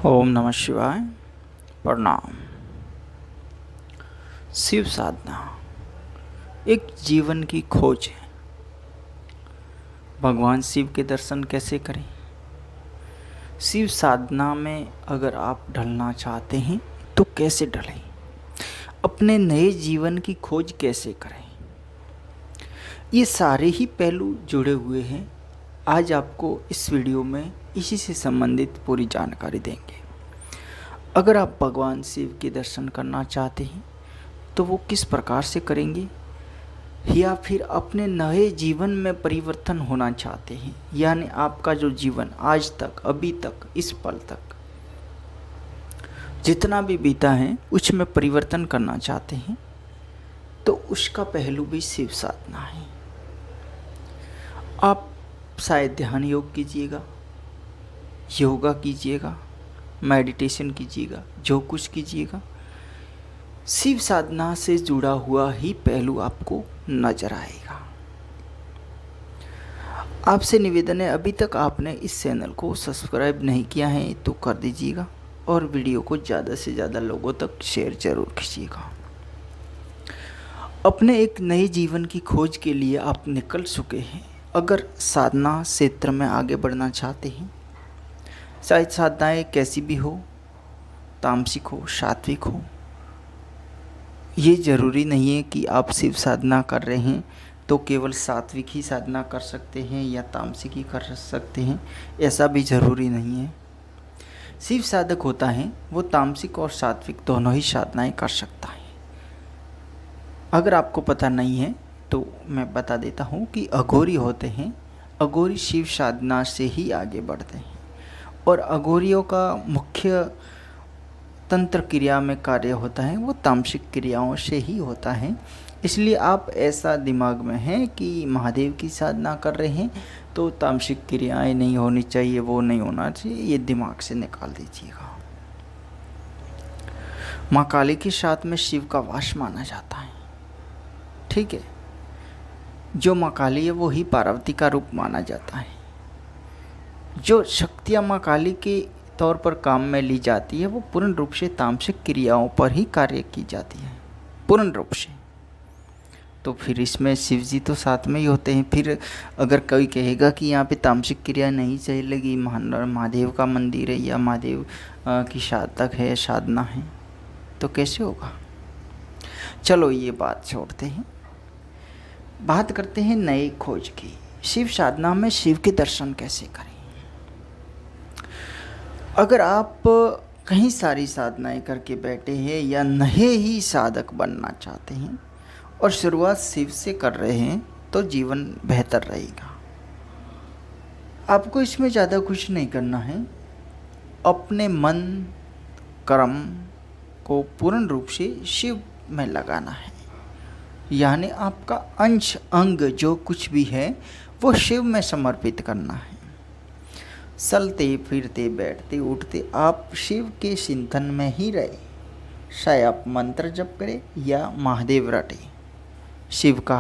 ओम नमः शिवाय। प्रणाम। शिव साधना एक जीवन की खोज है। भगवान शिव के दर्शन कैसे करें? शिव साधना में अगर आप ढलना चाहते हैं तो कैसे ढलें? अपने नए जीवन की खोज कैसे करें? ये सारे ही पहलू जुड़े हुए हैं। आज आपको इस वीडियो में इसी से संबंधित पूरी जानकारी देंगे। अगर आप भगवान शिव के दर्शन करना चाहते हैं तो वो किस प्रकार से करेंगे, या फिर अपने नए जीवन में परिवर्तन होना चाहते हैं, यानी आपका जो जीवन आज तक, अभी तक, इस पल तक जितना भी बीता है उसमें परिवर्तन करना चाहते हैं, तो उसका पहलू भी शिव साधना है। आप शायद ध्यान योग कीजिएगा, योगा कीजिएगा, मेडिटेशन कीजिएगा, जो कुछ कीजिएगा, शिव साधना से जुड़ा हुआ ही पहलू आपको नजर आएगा। आपसे निवेदन है, अभी तक आपने इस चैनल को सब्सक्राइब नहीं किया है तो कर दीजिएगा और वीडियो को ज़्यादा से ज़्यादा लोगों तक शेयर जरूर कीजिएगा। अपने एक नए जीवन की खोज के लिए आप निकल चुके हैं। अगर साधना क्षेत्र में आगे बढ़ना चाहते हैं, चाहे साधनाएँ कैसी भी हो, तामसिक हो, सात्विक हो, ये ज़रूरी नहीं है कि आप शिव साधना कर रहे हैं तो केवल सात्विक ही साधना कर सकते हैं या तामसिक ही कर सकते हैं, ऐसा भी ज़रूरी नहीं है। शिव साधक होता है वो तामसिक और सात्विक दोनों ही साधनाएं कर सकता है। अगर आपको पता नहीं है तो मैं बता देता हूँ कि अघोरी होते हैं, अघोरी शिव साधना से ही आगे बढ़ते हैं और अघोरियों का मुख्य तंत्र क्रिया में कार्य होता है वो तामसिक क्रियाओं से ही होता है। इसलिए आप ऐसा दिमाग में है कि महादेव की साधना कर रहे हैं तो तामसिक क्रियाएं नहीं होनी चाहिए, वो नहीं होना चाहिए, ये दिमाग से निकाल दीजिएगा। माँ काली के साथ में शिव का वास माना जाता है, ठीक है। जो माँ काली है वो ही पार्वती का रूप माना जाता है। जो शक्तियाँ माँ काली के तौर पर काम में ली जाती है वो पूर्ण रूप से तामसिक क्रियाओं पर ही कार्य की जाती है, पूर्ण रूप से। तो फिर इसमें शिव जी तो साथ में ही होते हैं। फिर अगर कोई कहेगा कि यहाँ पे तामसिक क्रिया नहीं चलेगी, महादेव का मंदिर है या महादेव की साधक है, साधना है, तो कैसे होगा? चलो ये बात छोड़ते हैं, बात करते हैं नई खोज की। शिव साधना में शिव के दर्शन कैसे करें? अगर आप कहीं सारी साधनाएं करके बैठे हैं या नए ही साधक बनना चाहते हैं और शुरुआत शिव से कर रहे हैं तो जीवन बेहतर रहेगा। आपको इसमें ज़्यादा कुछ नहीं करना है, अपने मन कर्म को पूर्ण रूप से शिव में लगाना है, यानी आपका अंश अंग जो कुछ भी है वो शिव में समर्पित करना है। चलते फिरते बैठते उठते आप शिव के चिंतन में ही रहे, चाहे आप मंत्र जप करें या महादेव रटे, शिव का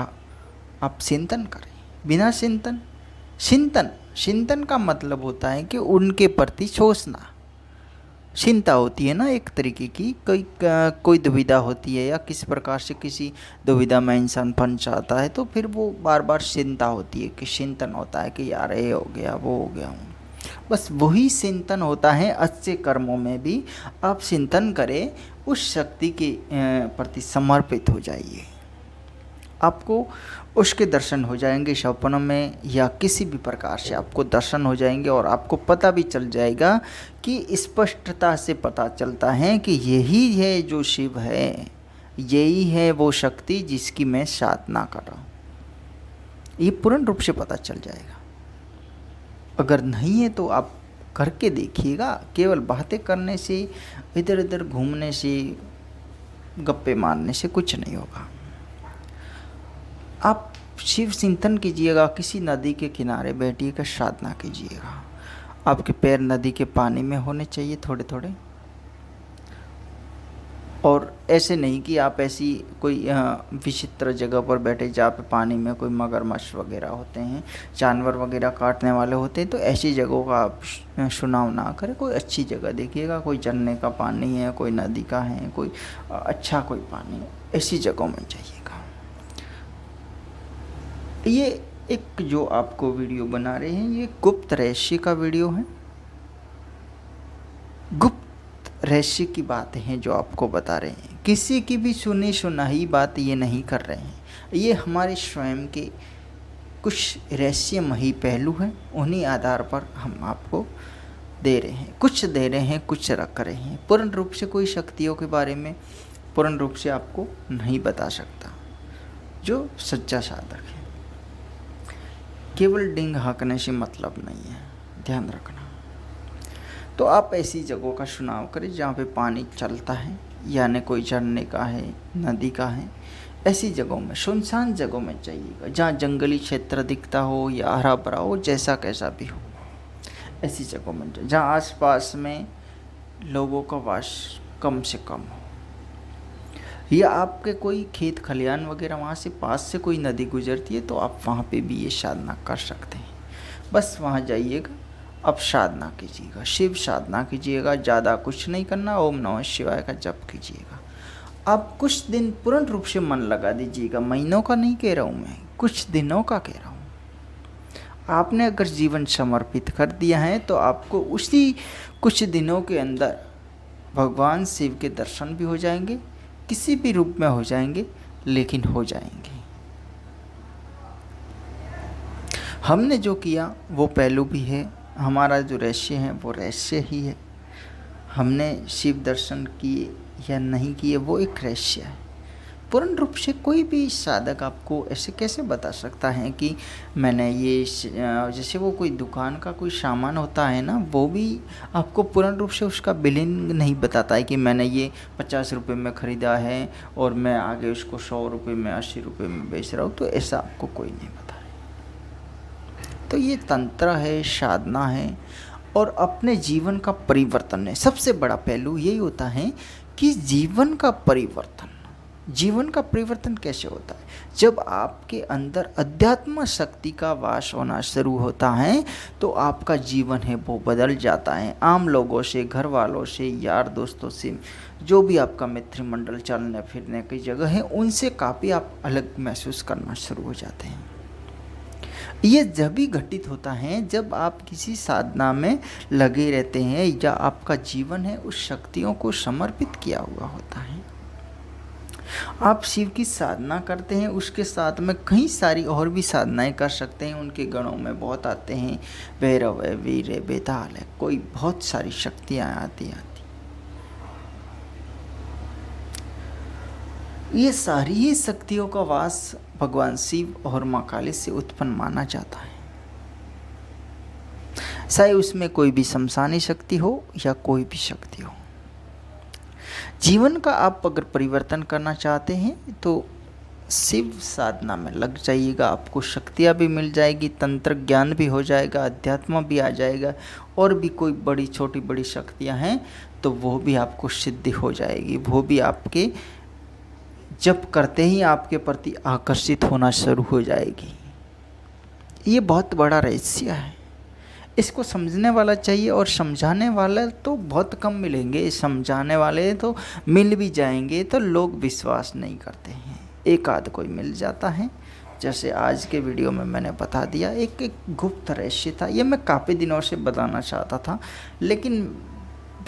आप चिंतन करें। बिना चिंतन का मतलब होता है कि उनके प्रति सोचना। चिंता होती है ना एक तरीके की, कोई दुविधा होती है या किस प्रकार से किसी दुविधा में इंसान फंस जाता है तो फिर वो बार बार चिंता होती है कि चिंतन होता है कि यार ये हो गया, वो हो गया हूँ। बस वही चिंतन होता है। अच्छे कर्मों में भी आप चिंतन करें, उस शक्ति के प्रति समर्पित हो जाइए, आपको उसके दर्शन हो जाएंगे सपनों में या किसी भी प्रकार से आपको दर्शन हो जाएंगे और आपको पता भी चल जाएगा कि स्पष्टता से पता चलता है कि यही है जो शिव है, यही है वो शक्ति जिसकी मैं साधना कर रहा हूँ। ये पूर्ण रूप से पता चल जाएगा। अगर नहीं है तो आप करके देखिएगा। केवल बातें करने से, इधर उधर घूमने से, गप्पे मारने से कुछ नहीं होगा। आप शिव चिंतन कीजिएगा, किसी नदी के किनारे बैठिएगा, साधना कीजिएगा। आपके पैर नदी के पानी में होने चाहिए थोड़े थोड़े, और ऐसे नहीं कि आप ऐसी कोई विचित्र जगह पर बैठे जहाँ पे पानी में कोई मगरमच्छ वगैरह होते हैं, जानवर वगैरह काटने वाले होते हैं, तो ऐसी जगहों का आप चुनाव ना करें। कोई अच्छी जगह देखिएगा, कोई झरने का पानी है, कोई नदी का है, कोई अच्छा कोई पानी है, ऐसी जगहों में जाइएगा। ये एक जो आपको वीडियो बना रहे हैं, ये गुप्त रहस्य का वीडियो है। गुप्त रहस्य की बातें हैं जो आपको बता रहे हैं, किसी की भी सुनी सुनाई बात ये नहीं कर रहे हैं। ये हमारे स्वयं के कुछ रहस्यमयी पहलू हैं, उन्हीं आधार पर हम आपको दे रहे हैं। कुछ दे रहे हैं, कुछ रख रहे हैं। पूर्ण रूप से कोई शक्तियों के बारे में पूर्ण रूप से आपको नहीं बता सकता जो सच्चा साधक है। केवल डिंग हाँकने से मतलब नहीं है, ध्यान रखना। तो आप ऐसी जगहों का चुनाव करें जहाँ पे पानी चलता है, यानी कोई झरने का है, नदी का है। ऐसी जगहों में, सुनसान जगहों में जाइएगा जहाँ जंगली क्षेत्र दिखता हो या हरा भरा हो, जैसा कैसा भी हो। ऐसी जगहों में जहाँ आसपास में लोगों का वास कम से कम हो, या आपके कोई खेत खलियान वगैरह वहाँ से पास से कोई नदी गुजरती है, तो आप वहाँ पे भी ये साधना कर सकते हैं। बस वहाँ जाइएगा, अब साधना कीजिएगा, शिव साधना कीजिएगा, ज़्यादा कुछ नहीं करना। ओम नमः शिवाय का जप कीजिएगा। आप कुछ दिन पूर्ण रूप से मन लगा दीजिएगा, महीनों का नहीं कह रहा हूँ मैं, कुछ दिनों का कह रहा हूँ। आपने अगर जीवन समर्पित कर दिया है तो आपको उसी कुछ दिनों के अंदर भगवान शिव के दर्शन भी हो जाएंगे, किसी भी रूप में हो जाएंगे, लेकिन हो जाएंगे। हमने जो किया वो पहलू भी है, हमारा जो रहस्य है वो रहस्य ही है। हमने शिव दर्शन किए या नहीं किए वो एक रहस्य है। पूर्ण रूप से कोई भी साधक आपको ऐसे कैसे बता सकता है कि मैंने ये, जैसे वो कोई दुकान का कोई सामान होता है ना, वो भी आपको पूर्ण रूप से उसका बिलिंग नहीं बताता है कि मैंने ये 50 रुपये में ख़रीदा है और मैं आगे उसको 100 रुपये में, 80 रुपये में बेच रहा हूँ। तो ऐसा आपको कोई नहीं बता रहा। तो ये तंत्र है, साधना है और अपने जीवन का परिवर्तन है। सबसे बड़ा पहलू यही होता है कि जीवन का परिवर्तन। जीवन का परिवर्तन कैसे होता है? जब आपके अंदर अध्यात्म शक्ति का वास होना शुरू होता है तो आपका जीवन है वो बदल जाता है। आम लोगों से, घर वालों से, यार दोस्तों से, जो भी आपका मित्र मंडल, चलने फिरने की जगह है, उनसे काफ़ी आप अलग महसूस करना शुरू हो जाते हैं। ये जब भी घटित होता है जब आप किसी साधना में लगे रहते हैं या आपका जीवन है उस शक्तियों को समर्पित किया हुआ होता है। आप शिव की साधना करते हैं, उसके साथ में कई सारी और भी साधनाएं कर सकते हैं। उनके गणों में बहुत आते हैं, भैरव है, वीर है, बेताल है, कोई बहुत सारी शक्तियाँ आती। ये सारी ही शक्तियों का वास भगवान शिव और माँ काली से उत्पन्न माना जाता है। चाहे उसमें कोई भी शमशानी शक्ति हो या कोई भी शक्ति हो। जीवन का आप अगर परिवर्तन करना चाहते हैं तो शिव साधना में लग जाइएगा, आपको शक्तियाँ भी मिल जाएगी, तंत्र ज्ञान भी हो जाएगा, अध्यात्म भी आ जाएगा, और भी कोई बड़ी छोटी बड़ी शक्तियाँ हैं तो वो भी आपको सिद्धि हो जाएगी। वो भी आपके जप करते ही आपके प्रति आकर्षित होना शुरू हो जाएगी। ये बहुत बड़ा रहस्य है, इसको समझने वाला चाहिए, और समझाने वाले तो बहुत कम मिलेंगे। समझाने वाले तो मिल भी जाएंगे तो लोग विश्वास नहीं करते हैं। एक आध कोई मिल जाता है, जैसे आज के वीडियो में मैंने बता दिया। एक गुप्त रहस्य था, ये मैं काफ़ी दिनों से बताना चाहता था लेकिन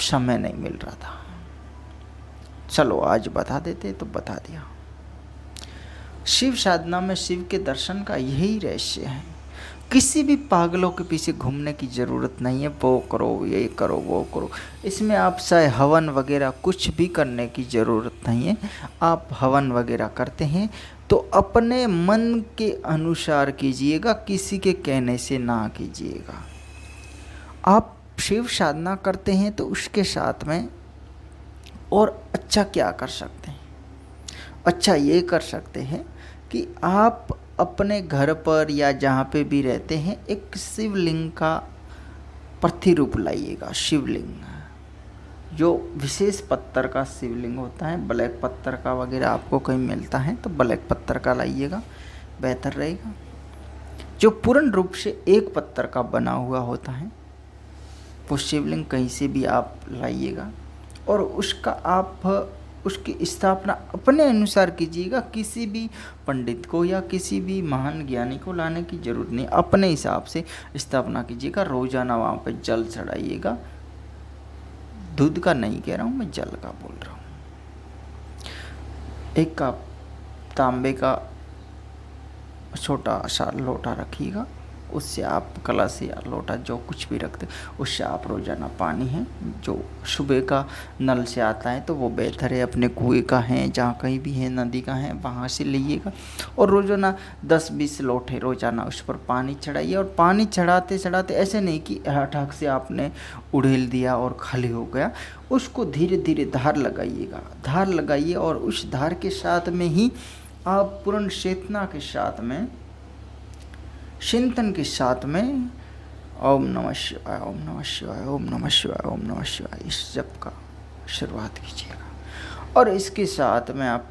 समय नहीं मिल रहा था। चलो आज बता देते तो बता दिया। शिव साधना में शिव के दर्शन का यही रहस्य है। किसी भी पागलों के पीछे घूमने की ज़रूरत नहीं है, वो करो, ये करो, वो करो। इसमें आप चाहे हवन वगैरह कुछ भी करने की ज़रूरत नहीं है। आप हवन वगैरह करते हैं तो अपने मन के अनुसार कीजिएगा, किसी के कहने से ना कीजिएगा। आप शिव साधना करते हैं तो उसके साथ में और अच्छा क्या कर सकते हैं? अच्छा ये कर सकते हैं कि आप अपने घर पर या जहाँ पे भी रहते हैं एक शिवलिंग का प्रतिरूप लाइएगा। शिवलिंग जो विशेष पत्थर का शिवलिंग होता है, ब्लैक पत्थर का वगैरह आपको कहीं मिलता है तो ब्लैक पत्थर का लाइएगा, बेहतर रहेगा। जो पूर्ण रूप से एक पत्थर का बना हुआ होता है वो शिवलिंग कहीं से भी आप लाइएगा और उसका आप उसकी स्थापना अपने अनुसार कीजिएगा। किसी भी पंडित को या किसी भी महान ज्ञानी को लाने की जरूरत नहीं, अपने हिसाब से स्थापना कीजिएगा। रोजाना वहाँ पे जल चढ़ाइएगा। दूध का नहीं कह रहा हूँ मैं, जल का बोल रहा हूँ। एक कप तांबे का छोटा सा लोटा रखिएगा, उससे आप कलश या लोटा जो कुछ भी रखते उससे आप रोज़ाना पानी है जो सुबह का नल से आता है तो वो बेहतर है, अपने कुएं का है, जहाँ कहीं भी है, नदी का है, वहाँ से लीजिएगा और रोज़ाना 10-20 लोटे रोज़ाना उस पर पानी चढ़ाइए। और पानी चढ़ाते चढ़ाते ऐसे नहीं कि हठाक से आपने उड़ेल दिया और खाली हो गया, उसको धीरे धीरे धार लगाइएगा, धार लगाइए और उस धार के साथ में ही आप पूर्ण चेतना के साथ में, चिंतन के साथ में ओम नमः शिवाय, ओम नमः शिवाय, ओम नमः शिवाय, ओम नमः शिवाय इस जप का शुरुआत कीजिएगा। और इसके साथ में आप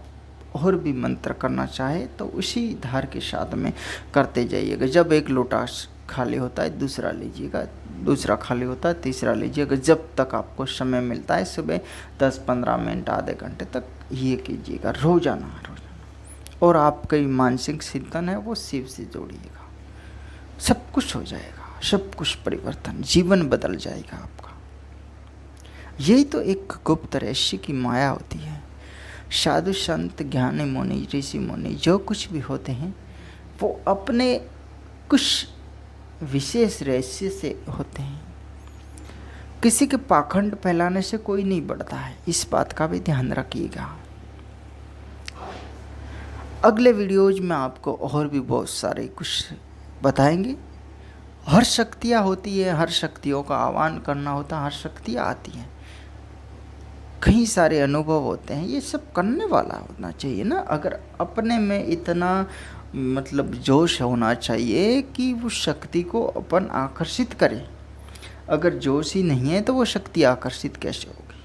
और भी मंत्र करना चाहे तो उसी धार के साथ में करते जाइएगा। जब एक लोटा खाली होता है दूसरा लीजिएगा, दूसरा खाली होता है तीसरा लीजिएगा। जब तक आपको समय मिलता है सुबह 10-15 मिनट आधे घंटे तक ये कीजिएगा रोजाना। और आपका मानसिक चिंतन है वो शिव से जोड़िएगा, सब कुछ हो जाएगा, सब कुछ परिवर्तन, जीवन बदल जाएगा आपका। यही तो एक गुप्त रहस्य की माया होती है। साधु संत ज्ञानी मुनि ऋषि मुनि जो कुछ भी होते हैं वो अपने कुछ विशेष रहस्य से होते हैं। किसी के पाखंड फैलाने से कोई नहीं बढ़ता है, इस बात का भी ध्यान रखिएगा। अगले वीडियोज में आपको और भी बहुत सारे कुछ बताएंगे। हर शक्तियाँ होती है, हर शक्तियों का आह्वान करना होता है, हर शक्तियाँ आती हैं, कई सारे अनुभव होते हैं, ये सब करने वाला होना चाहिए ना। अगर अपने में इतना मतलब जोश होना चाहिए कि वो शक्ति को अपन आकर्षित करे। अगर जोश ही नहीं है तो वो शक्ति आकर्षित कैसे होगी?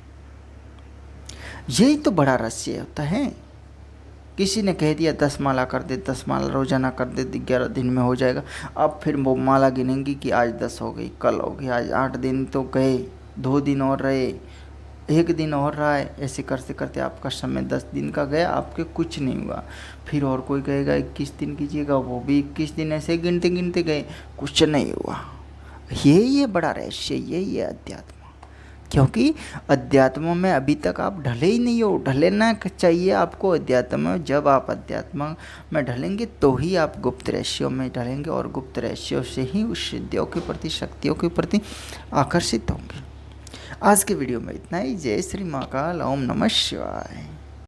यही तो बड़ा रहस्य होता है। किसी ने कह दिया 10 माला कर दे, 10 माला रोजाना कर दे, 11 दिन में हो जाएगा। अब फिर वो माला गिनेंगी कि आज 10 हो गई, कल हो गई, आज 8 दिन तो गए, 2 दिन और रहे, 1 दिन और रहा है। ऐसे करते करते आपका समय 10 दिन का गया, आपके कुछ नहीं हुआ। फिर और कोई कहेगा 21 दिन कीजिएगा, वो भी 21 दिन ऐसे गिनते गिनते गए, कुछ नहीं हुआ। यही है बड़ा रहस्य, यही है अध्यात्म। क्योंकि अध्यात्म में अभी तक आप ढले ही नहीं हो। ढलना चाहिए आपको अध्यात्म में। जब आप अध्यात्म में ढलेंगे तो ही आप गुप्त रहस्यों में ढलेंगे और गुप्त रहस्यों से ही उस सिद्धियों के प्रति, शक्तियों के प्रति आकर्षित होंगे। आज के वीडियो में इतना ही। जय श्री महाकाल, ओम नमः शिवाय।